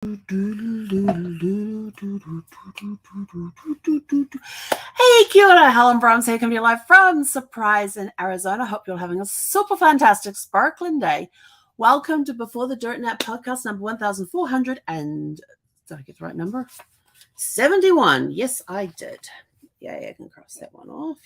Hey, kia ora, Helen Brahms here, coming to you live from Surprise in Arizona. Hope you're having a super fantastic, sparkling day. Welcome to Before the Dirt Nap podcast number 1400 and, did I get the right number? 71. Yes, I did. Yay, I can cross that one off.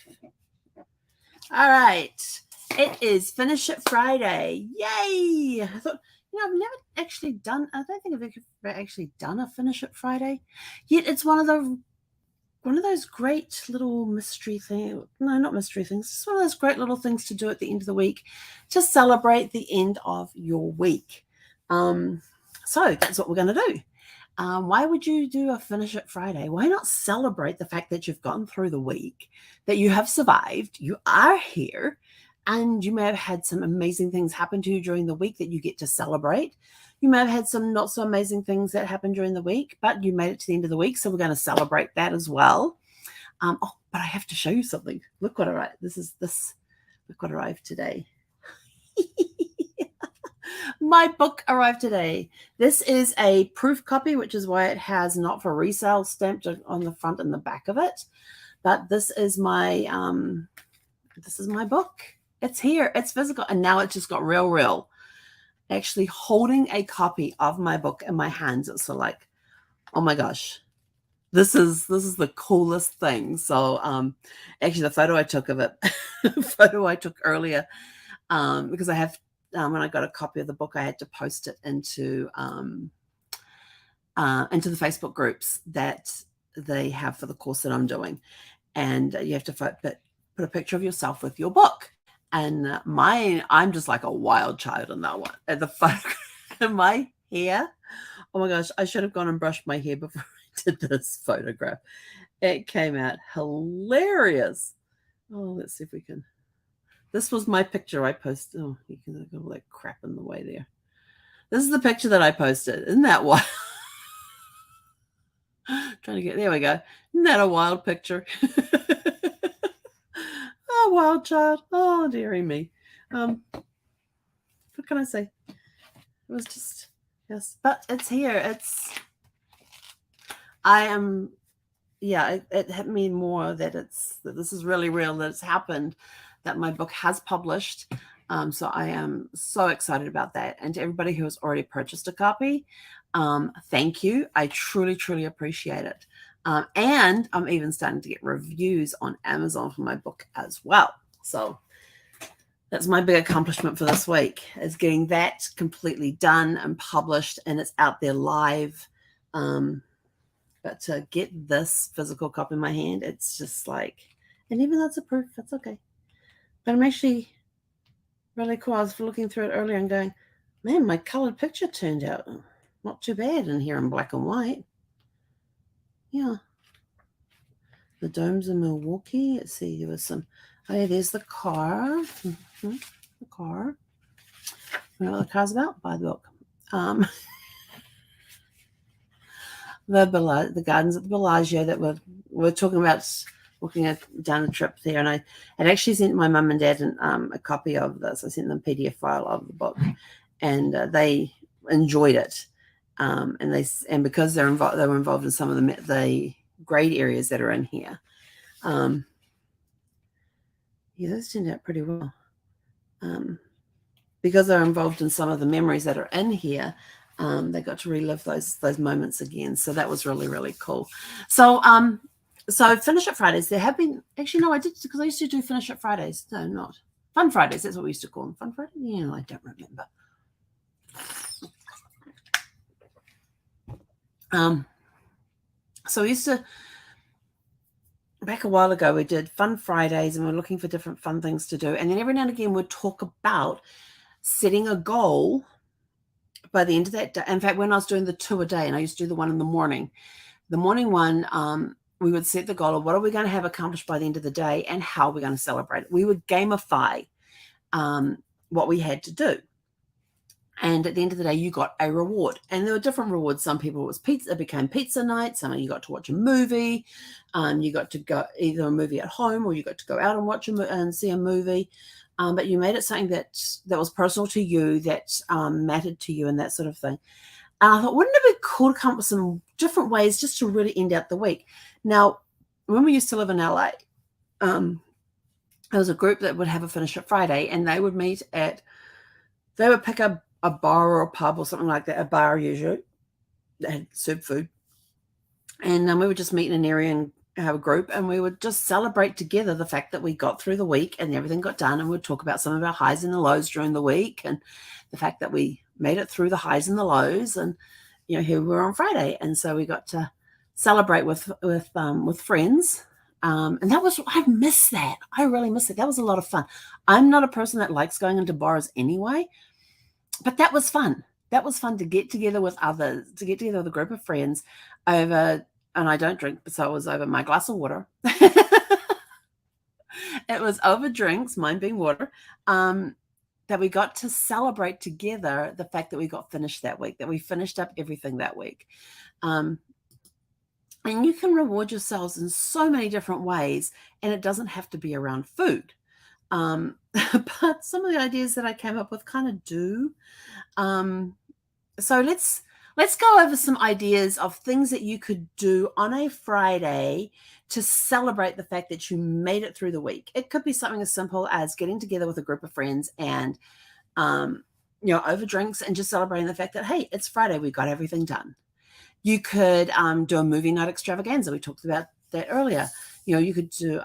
All right. It is Finish It Friday. Yay! I thought, I've never actually done, I don't think I've ever actually done a Finish It Friday. Yet it's one of those great little mystery things. No, not mystery things. It's one of those great little things to do at the end of the week to celebrate the end of your week. So that's what we're going to do. Why would you do a Finish It Friday? Why not celebrate the fact that you've gotten through the week, that you have survived, you are here, and you may have had some amazing things happen to you during the week that you get to celebrate. You may have had some not so amazing things that happened during the week, but you made it to the end of the week, so we're going to celebrate that as well. But I have to show you something. Look what arrived. Look what arrived today. My book arrived today. This is a proof copy, which is why it has not for resale stamped on the front and the back of it. But this is my book. It's here. It's physical, and now it just got real. Actually holding a copy of my book in my hands. It's sort of like, oh my gosh, this is the coolest thing. So actually the photo I took of it, earlier, because I have when I got a copy of the book, I had to post it into the Facebook groups that they have for the course that I'm doing, and you have to put a picture of yourself with your book. And I'm just like a wild child in that one. And the photograph, my hair, oh my gosh, I should have gone and brushed my hair before I did this photograph. It came out hilarious. Oh, let's see if we can. This was my picture I posted. Oh, you can go all that crap in the way there. This is the picture that I posted. Isn't that wild? Trying to get, there we go. Isn't that a wild picture? Oh, wild child. Oh, dearie me. What can I say? It was just, yes, but it's here. It hit me more that this is really real, that it's happened, that my book has published. So I am so excited about that. And to everybody who has already purchased a copy, thank you. I truly appreciate it. And I'm even starting to get reviews on Amazon for my book as well. So that's my big accomplishment for this week, is getting that completely done and published, and it's out there live. But to get this physical copy in my hand, it's just like, and even though it's a proof, that's okay. But I'm actually really cool. I was looking through it earlier and going, man, my colored picture turned out not too bad in here in black and white. Yeah. The domes in Milwaukee. Let's see, there was some, oh yeah, there's the car. The car. You know what the car's about? Buy the book. The gardens at the Bellagio that we're talking about, looking at down a trip there, and I had actually sent my mum and dad a copy of this. I sent them a PDF file of the book, and they enjoyed it, and because they were involved in some of the great areas that are in here. Yeah, those turned out pretty well. Because they're involved in some of the memories that are in here, they got to relive those moments again. So that was really cool. So Finish It Fridays. There have been, actually no, I did, because I used to do Finish It Fridays. No, not Fun Fridays. That's what we used to call them. Fun Friday? Yeah, I don't remember. So we used to, back a while ago, we did Fun Fridays, and we're looking for different fun things to do. And then every now and again, we'd talk about setting a goal by the end of that day. In fact, when I was doing the 2 a day, and I used to do the one in the morning one, we would set the goal of what are we going to have accomplished by the end of the day and how we're going to celebrate it. We would gamify what we had to do. And at the end of the day, you got a reward. And there were different rewards. Some people, it was pizza. It became pizza night. Some of you got to watch a movie. You got to go either a movie at home, or you got to go out and watch and see a movie. But you made it something that was personal to you, that mattered to you, and that sort of thing. And I thought, wouldn't it be cool to come up with some different ways just to really end out the week? Now, when we used to live in LA, there was a group that would have a finish at Friday, and they would meet they would pick a bar or a pub or something like that, a bar usually, that had served food. And we would just meet in an area and have a group, and we would just celebrate together the fact that we got through the week and everything got done, and we'd talk about some of our highs and the lows during the week and the fact that we made it through the highs and the lows, and here we were on Friday, and so we got to celebrate with friends. And I miss that. I really miss it. That was a lot of fun. I'm not a person that likes going into bars anyway, but that was fun. That was fun to get together with others, to get together with a group of friends over, and I don't drink, so it was over my glass of water. It was over drinks, mine being water, that we got to celebrate together the fact that we got finished that week, that we finished up everything that week. And you can reward yourselves in so many different ways, and it doesn't have to be around food. But some of the ideas that I came up with kind of do. So let's go over some ideas of things that you could do on a Friday to celebrate the fact that you made it through the week. It could be something as simple as getting together with a group of friends and, over drinks and just celebrating the fact that, hey, it's Friday, we got everything done. You could do a movie night extravaganza. We talked about that earlier. You could do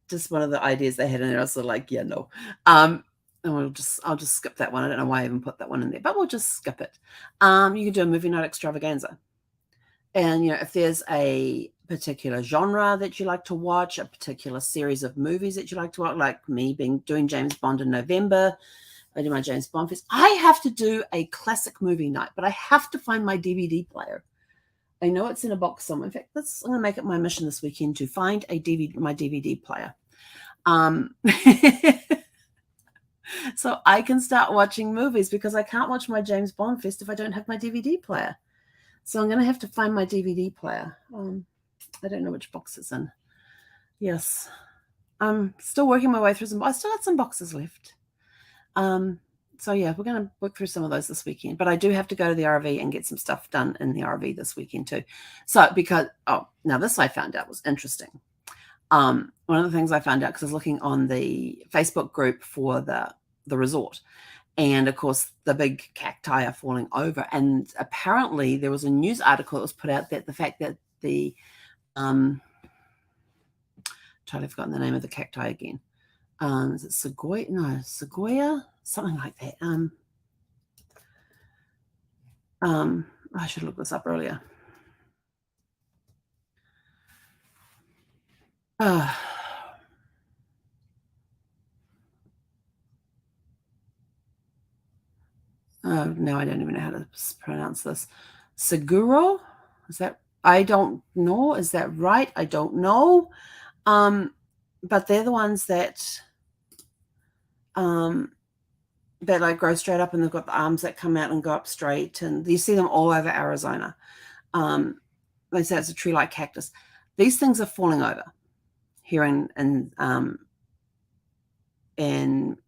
just one of the ideas they had in there. I was sort of like, yeah, no. And I'll just skip that one. I don't know why I even put that one in there, but we'll just skip it. You could do a movie night extravaganza. And, if there's a particular genre that you like to watch, a particular series of movies that you like to watch, like me doing James Bond in November, I do my James Bond fest. I have to do a classic movie night, but I have to find my DVD player. I know it's in a box somewhere. In fact, I'm going to make it my mission this weekend to find my DVD player. So I can start watching movies, because I can't watch my James Bond fest if I don't have my DVD player. So I'm going to have to find my DVD player. I don't know which box it's in. Yes. I'm still working my way through some. I still got some boxes left. So yeah, we're going to work through some of those this weekend, but I do have to go to the RV and get some stuff done in the RV this weekend too. So now this I found out was interesting. One of the things I found out, because I was looking on the Facebook group for the resort, and of course the big cacti are falling over, and apparently there was a news article that was put out that the fact that the totally forgotten the name of the cacti again. Is it Sequoia? No, Sequoia, something like that. I should look this up earlier. No, I don't even know how to pronounce this. Seguro? Is that? I don't know. Is that right? I don't know. But they're the ones that like grow straight up, and they've got the arms that come out and go up straight, and you see them all over Arizona. They say it's a tree-like cactus. These things are falling over here in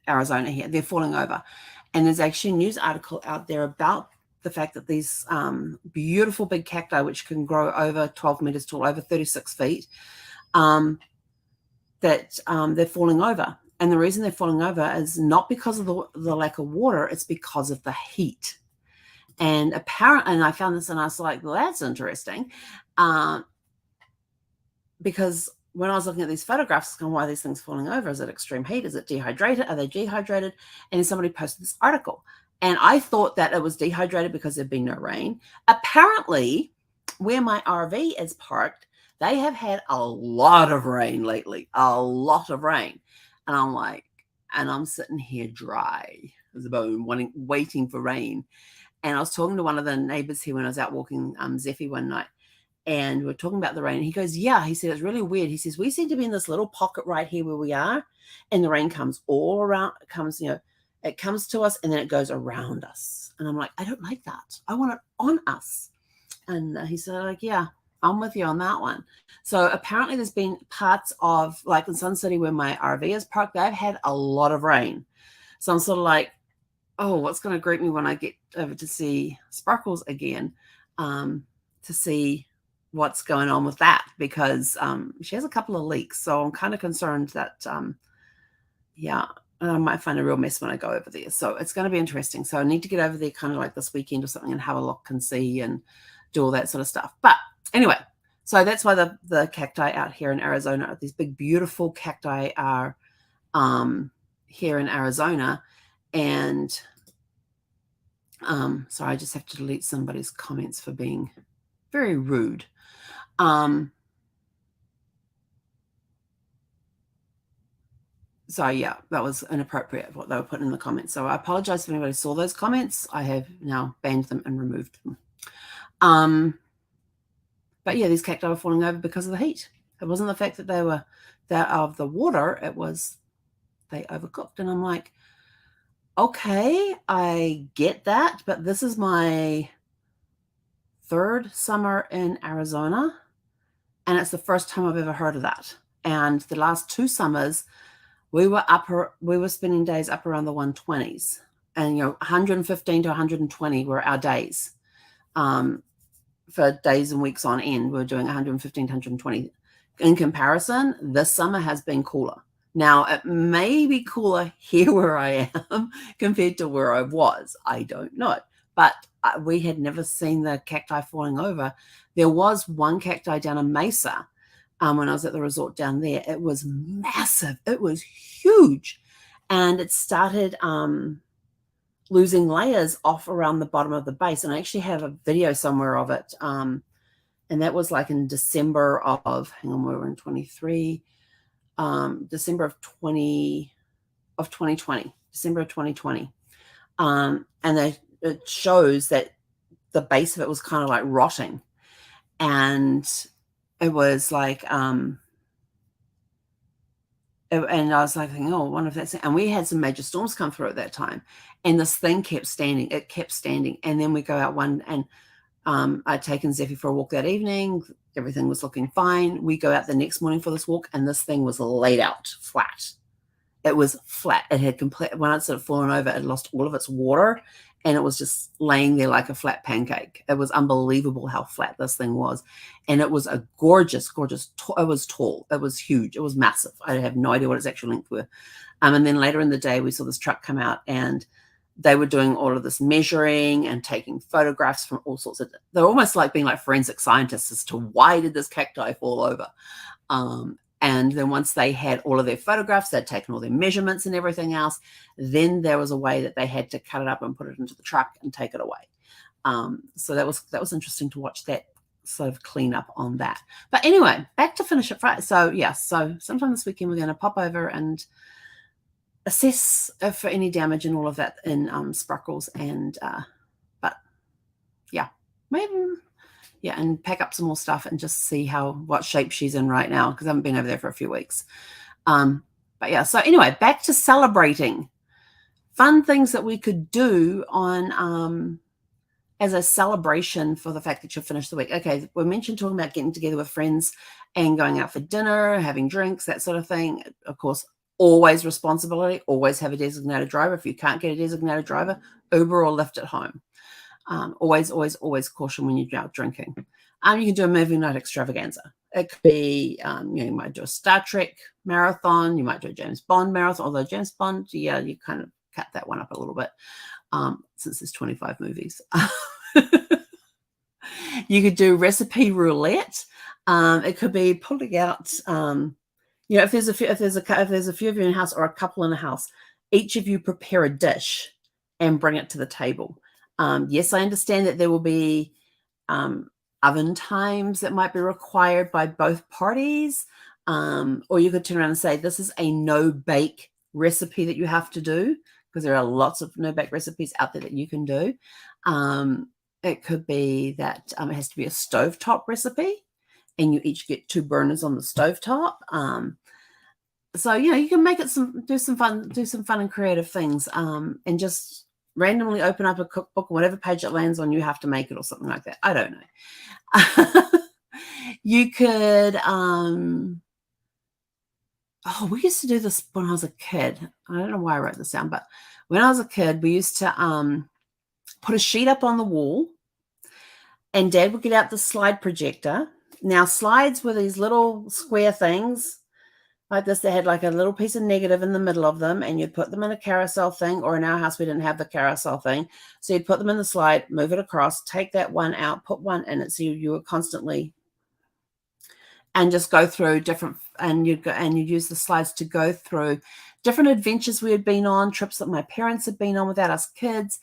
Arizona here. They're falling over. And there's actually a news article out there about the fact that these beautiful big cacti, which can grow over 12 meters tall, over 36 feet, that they're falling over. And the reason they're falling over is not because of the lack of water, it's because of the heat. And and I found this and I was like, well, that's interesting. Because when I was looking at these photographs, going, why are these things falling over? Is it extreme heat? Is it dehydrated? Are they dehydrated? And then somebody posted this article. And I thought that it was dehydrated because there'd been no rain. Apparently, where my RV is parked, they have had a lot of rain lately, a lot of rain. And I'm like, and I'm sitting here dry as a bone, waiting for rain. And I was talking to one of the neighbors here when I was out walking Zeffie one night. And we're talking about the rain. He goes, yeah. He said, it's really weird. He says, we seem to be in this little pocket right here where we are. And the rain comes all around. It comes, it comes to us and then it goes around us. And I'm like, I don't like that. I want it on us. And he said, like, yeah, I'm with you on that one. So apparently there's been parts of, like in Sun City where my RV is parked, they've had a lot of rain. So I'm sort of like, oh, what's going to greet me when I get over to see Sparkles again, to see what's going on with that, because she has a couple of leaks. So I'm kind of concerned that, yeah, I might find a real mess when I go over there. So it's going to be interesting. So I need to get over there kind of like this weekend or something and have a look and see and do all that sort of stuff. But anyway, so that's why the cacti out here in Arizona, these big, beautiful cacti are here in Arizona. And sorry, I just have to delete somebody's comments for being very rude. So yeah, that was inappropriate what they were putting in the comments. So I apologize if anybody saw those comments. I have now banned them and removed them. But yeah, these cacti were falling over because of the heat. It wasn't the fact that they were that of the water, it was they overcooked. And I'm like, okay, I get that, but this is my third summer in Arizona, and it's the first time I've ever heard of that. And the last 2 summers, we were spending days up around the 120s, and 115 to 120 were our days. For days and weeks on end, we were doing 115 to 120. In comparison, this summer has been cooler. Now, it may be cooler here where I am compared to where I was. I don't know. But we had never seen the cacti falling over. There was one cacti down in Mesa when I was at the resort down there. It was massive. It was huge. And it started losing layers off around the bottom of the base. And I actually have a video somewhere of it. And that was like in December of, hang on, we were in 23. December of 2020, December of 2020. And it shows that the base of it was kind of like rotting. And it was like, and I was like thinking, oh, I wonder if that's it. And we had some major storms come through at that time. And this thing kept standing. It kept standing. And then we go out one, and I'd taken Zeffy for a walk that evening. Everything was looking fine. We go out the next morning for this walk, and this thing was laid out flat. It was flat. It had when it sort of fallen over, it lost all of its water, and it was just laying there like a flat pancake. It was unbelievable how flat this thing was. And it was a gorgeous, gorgeous, it was tall. It was huge. It was massive. I have no idea what its actual length were. And then later in the day, we saw this truck come out, and they were doing all of this measuring and taking photographs from all sorts of, they're almost like being like forensic scientists as to why did this cacti fall over. And then once they had all of their photographs, they'd taken all their measurements and everything else, then there was a way that they had to cut it up and put it into the truck and take it away. So that was interesting to watch that sort of clean up on that. But anyway, back to Finish It Friday. So yeah, so sometime this weekend we're going to pop over and assess for any damage and all of that in Sparkles, and but yeah, maybe and pack up some more stuff and just see what shape she's in right now, because I haven't been over there for a few weeks. But yeah, so anyway, back to celebrating. Fun things that we could do on as a celebration for the fact that you'll finish the week. Okay, we mentioned talking about getting together with friends and going out for dinner, having drinks, that sort of thing. Of course, always responsibility, always have a designated driver. If you can't get a designated driver, Uber or Lyft at home. Always, always, always caution when you're out drinking. You can do a movie night extravaganza. It could be, you might do a Star Trek marathon. You might do a James Bond marathon, although James Bond, yeah, you kind of cut that one up a little bit since there's 25 movies. You could do recipe roulette. It could be pulling out, if there's a few of you in a house or a couple in a house, each of you prepare a dish and bring it to the table. Yes, I understand that there will be oven times that might be required by both parties. Or you could turn around and say, this is a no-bake recipe that you have to do, because there are lots of no-bake recipes out there that you can do. It could be that it has to be a stovetop recipe, and you each get 2 burners on the stovetop. So, you can make it do some fun and creative things, and just randomly open up a cookbook, whatever page it lands on, you have to make it or something like that. I don't know. You could, we used to do this when I was a kid. I don't know why I wrote this down, but when I was a kid, we used to put a sheet up on the wall, and Dad would get out the slide projector. Now, slides were these little square things like this. They had like a little piece of negative in the middle of them, and you'd put them in a carousel thing, or in our house, we didn't have the carousel thing. So you'd put them in the slide, move it across, take that one out, put one in it. So you were constantly, and just go through different, and you'd use the slides to go through different adventures we had been on, trips that my parents had been on without us kids,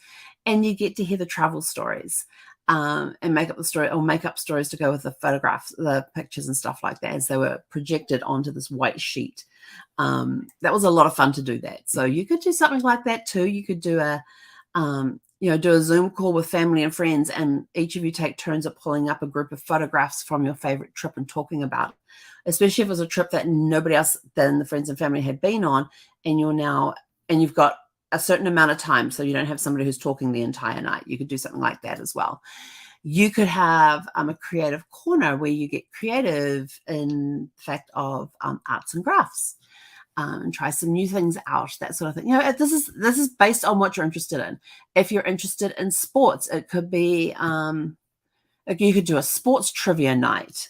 and you get to hear the travel stories. And make up the story, or make up stories to go with the photographs, the pictures and stuff like that, as they were projected onto this white sheet. That was a lot of fun to do that. So you could do something like that too. You could do do a Zoom call with family and friends, and each of you take turns at pulling up a group of photographs from your favorite trip and talking about it, especially if it was a trip that nobody else than the friends and family had been on, and you've got a certain amount of time, so you don't have somebody who's talking the entire night. You could do something like that as well. You could have a creative corner where you get creative in fact of arts and crafts, and try some new things out, that sort of thing. This is based on what you're interested in. If you're interested in sports, it could be you could do a sports trivia night.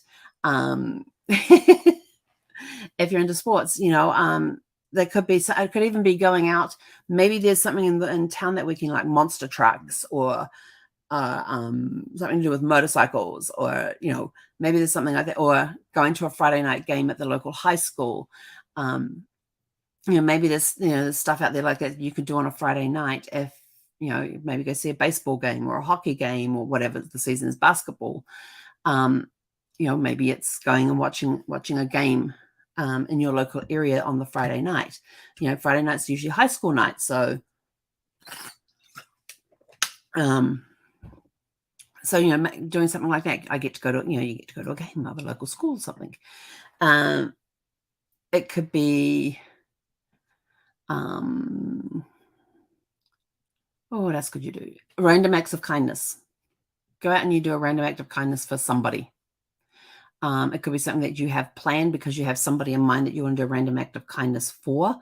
If you're into sports, there could be, it could even be going out. Maybe there's something in town that we can, like monster trucks, or something to do with motorcycles, or maybe there's something like that, or going to a Friday night game at the local high school. Maybe there's stuff out there like that you could do on a Friday night. If maybe go see a baseball game or a hockey game, or whatever the season is, basketball. Maybe it's going and watching a game in your local area on the Friday night. Friday night's usually high school night, so doing something like that. I get to go to you get to go to a game of a local school or something. It could be what else could you do? Random acts of kindness. Go out and you do a random act of kindness for somebody. It could be something that you have planned because you have somebody in mind that you want to do a random act of kindness for.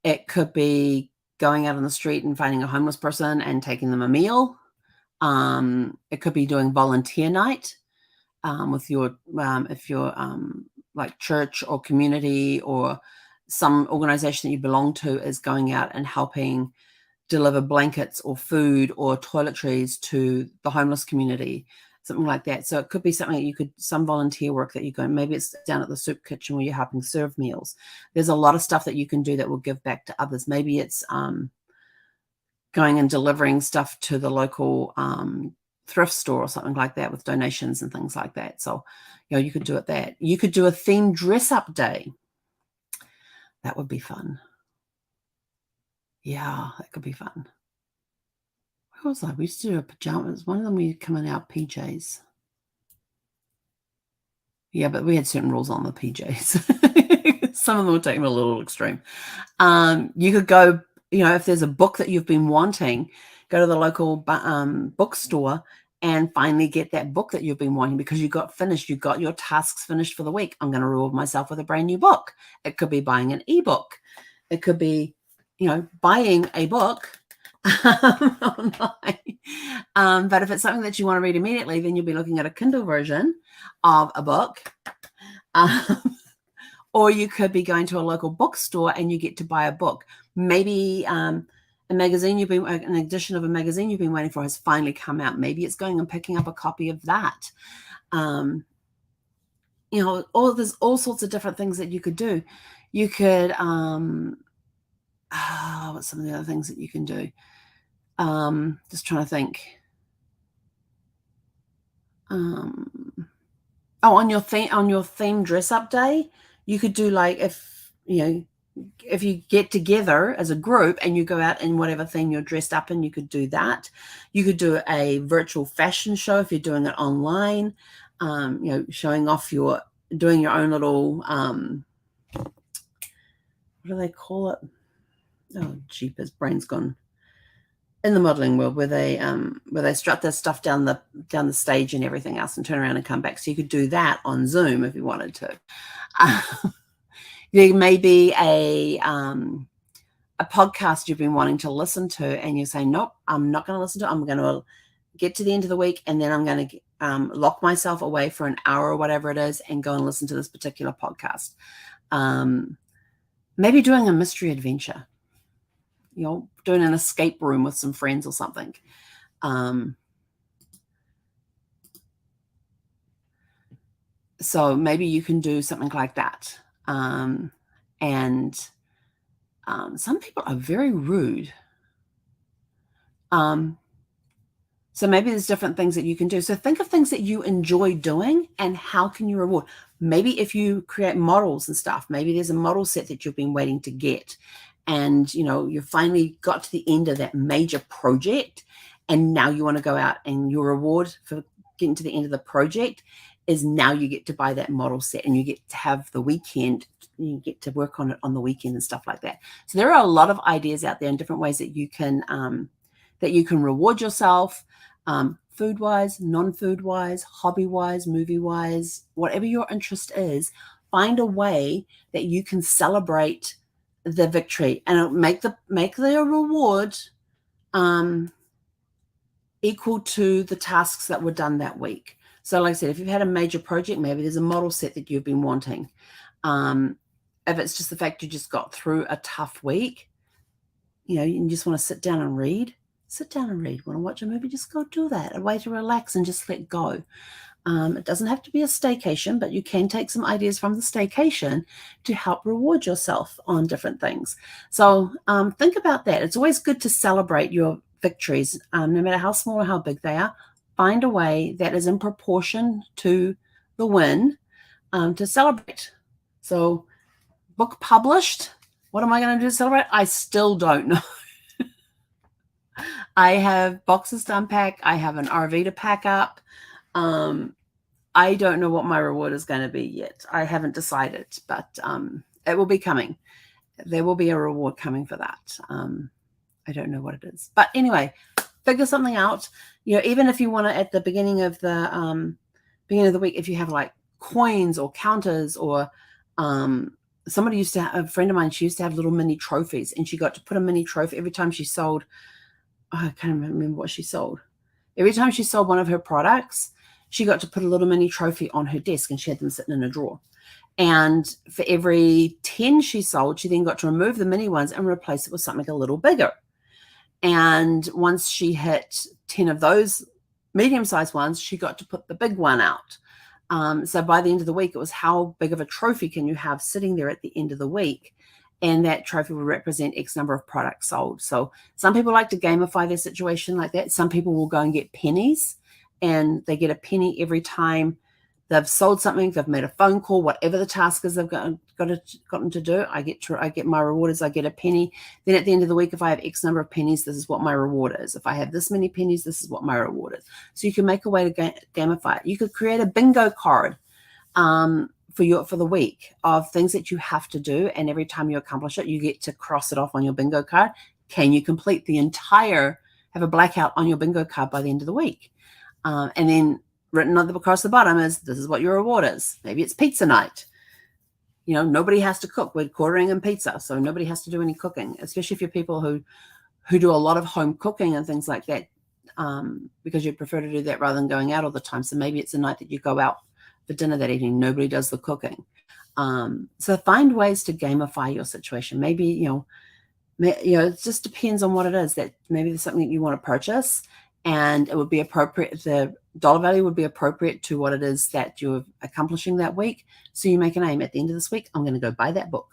It could be going out on the street and finding a homeless person and taking them a meal. It could be doing volunteer night with your, if you're like church or community or some organization that you belong to is going out and helping deliver blankets or food or toiletries to the homeless community, something like that. So it could be something that some volunteer work that you go, maybe it's down at the soup kitchen where you're helping serve meals. There's a lot of stuff that you can do that will give back to others. Maybe it's going and delivering stuff to the local thrift store or something like that with donations and things like that. So, you could do it that. You could do a themed dress-up day. That would be fun. Yeah, that could be fun. Where was I? We used to do a pajamas. One of them we come in our PJs. Yeah, but we had certain rules on the PJs. Some of them would take them a little extreme. You could go, if there's a book that you've been wanting, go to the local bookstore and finally get that book that you've been wanting because you got your tasks finished for the week. I'm going to reward myself with a brand new book. It could be buying an ebook. It could be, buying a book online. But if it's something that you want to read immediately, then you'll be looking at a Kindle version of a book. Or you could be going to a local bookstore and you get to buy a book. Maybe a magazine an edition of a magazine you've been waiting for has finally come out. Maybe it's going and picking up a copy of that. There's all sorts of different things that you could do. You could, what's some of the other things that you can do? Just trying to think. On your theme dress up day, you could do like if you get together as a group and you go out in whatever theme you're dressed up in, you could do that. You could do a virtual fashion show if you're doing it online. Showing off doing your own little what do they call it? Oh, jeepers, brain's gone. in the modeling world where they strut their stuff down the stage and everything else and turn around and come back. So you could do that on Zoom if you wanted to. There may be a podcast you've been wanting to listen to, and you say, nope, I'm not going to listen to it. I'm going to get to the end of the week, and then I'm going to lock myself away for an hour or whatever it is and go and listen to this particular podcast. Maybe doing a mystery adventure, doing an escape room with some friends or something. So maybe you can do something like that. And some people are very rude. So maybe there's different things that you can do. So think of things that you enjoy doing and how can you reward. Maybe if you create models and stuff, maybe there's a model set that you've been waiting to get. And, you finally got to the end of that major project. And now you want to go out, and your reward for getting to the end of the project is now you get to buy that model set, and you get to have the weekend. You get to work on it on the weekend and stuff like that. So there are a lot of ideas out there and different ways that you can reward yourself, food-wise, non-food-wise, hobby-wise, movie-wise, whatever your interest is. Find a way that you can celebrate the victory and make the reward equal to the tasks that were done that week. So like I said, if you've had a major project, maybe there's a model set that you've been wanting. If it's just the fact you just got through a tough week, you just want to sit down and read. Want to watch a movie, just go do that. A way to relax and just let go. It doesn't have to be a staycation, but you can take some ideas from the staycation to help reward yourself on different things. So think about that. It's always good to celebrate your victories, no matter how small or how big they are. Find a way that is in proportion to the win to celebrate. So book published. What am I going to do to celebrate? I still don't know. I have boxes to unpack. I have an RV to pack up. I don't know what my reward is going to be yet. I haven't decided, but it will be coming. There will be a reward coming for that. I don't know what it is. But anyway, figure something out. Even if you want to, at the beginning of the week, if you have like coins or counters or somebody used to have, a friend of mine, she used to have little mini trophies, and she got to put a mini trophy every time she sold. I can't remember what she sold. Every time she sold one of her products, she got to put a little mini trophy on her desk, and she had them sitting in a drawer. And for every 10 she sold, she then got to remove the mini ones and replace it with something a little bigger. And once she hit 10 of those medium-sized ones, she got to put the big one out. So by the end of the week, it was how big of a trophy can you have sitting there at the end of the week? And that trophy will represent X number of products sold. So some people like to gamify their situation like that. Some people will go and get pennies, and they get a penny every time they've sold something, they've made a phone call, whatever the task is they've gotten to do. I get my reward is I get a penny. Then at the end of the week, if I have X number of pennies, this is what my reward is. If I have this many pennies, this is what my reward is. So you can make a way to gamify it. You could create a bingo card for the week of things that you have to do, and every time you accomplish it, you get to cross it off on your bingo card. Can you complete have a blackout on your bingo card by the end of the week? And then written across the bottom is, this is what your reward is. Maybe it's pizza night. Nobody has to cook. We're ordering in pizza, so nobody has to do any cooking, especially if you're people who do a lot of home cooking and things like that, because you prefer to do that rather than going out all the time. So maybe it's a night that you go out for dinner that evening. Nobody does the cooking. So find ways to gamify your situation. Maybe, it just depends on what it is. That maybe there's something that you want to purchase, and it would be appropriate. The dollar value would be appropriate to what it is that you're accomplishing that week. So you make an aim. At the end of this week, I'm going to go buy that book.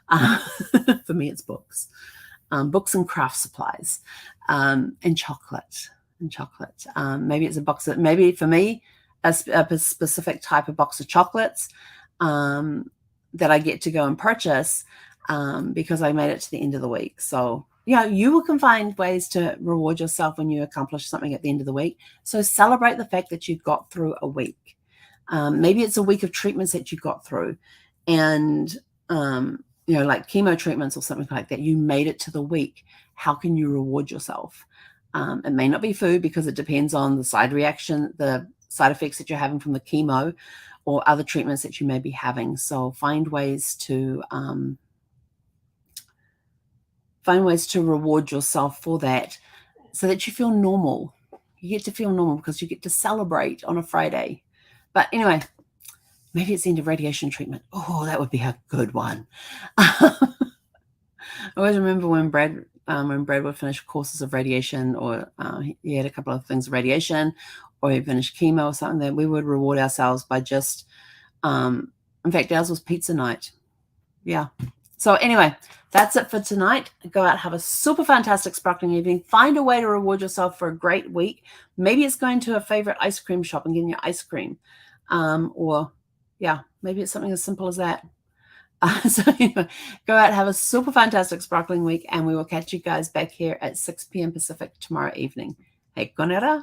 For me, it's books. Books and craft supplies, and chocolate. Maybe it's a box that, maybe for me, a specific type of box of chocolates that I get to go and purchase because I made it to the end of the week. So you can find ways to reward yourself when you accomplish something at the end of the week. So celebrate the fact that you got through a week. Maybe it's a week of treatments that you got through, and like chemo treatments or something like that. You made it to the week. How can you reward yourself? It may not be food because it depends on the side effects that you're having from the chemo or other treatments that you may be having. So find ways to reward yourself for that so that you feel normal. You get to feel normal because you get to celebrate on a Friday. But anyway, maybe it's the end of radiation treatment. Oh, that would be a good one. I always remember when Brad would finish courses of radiation, or he had a couple of things of radiation, or he finished chemo or something, that we would reward ourselves by just, in fact, ours was pizza night. Yeah. So anyway, that's it for tonight. Go out, have a super fantastic sparkling evening. Find a way to reward yourself for a great week. Maybe it's going to a favorite ice cream shop and getting your ice cream. Or yeah, maybe it's something as simple as that. So anyway, go out, have a super fantastic sparkling week, and we will catch you guys back here at 6 p.m. Pacific tomorrow evening. Hey, konera.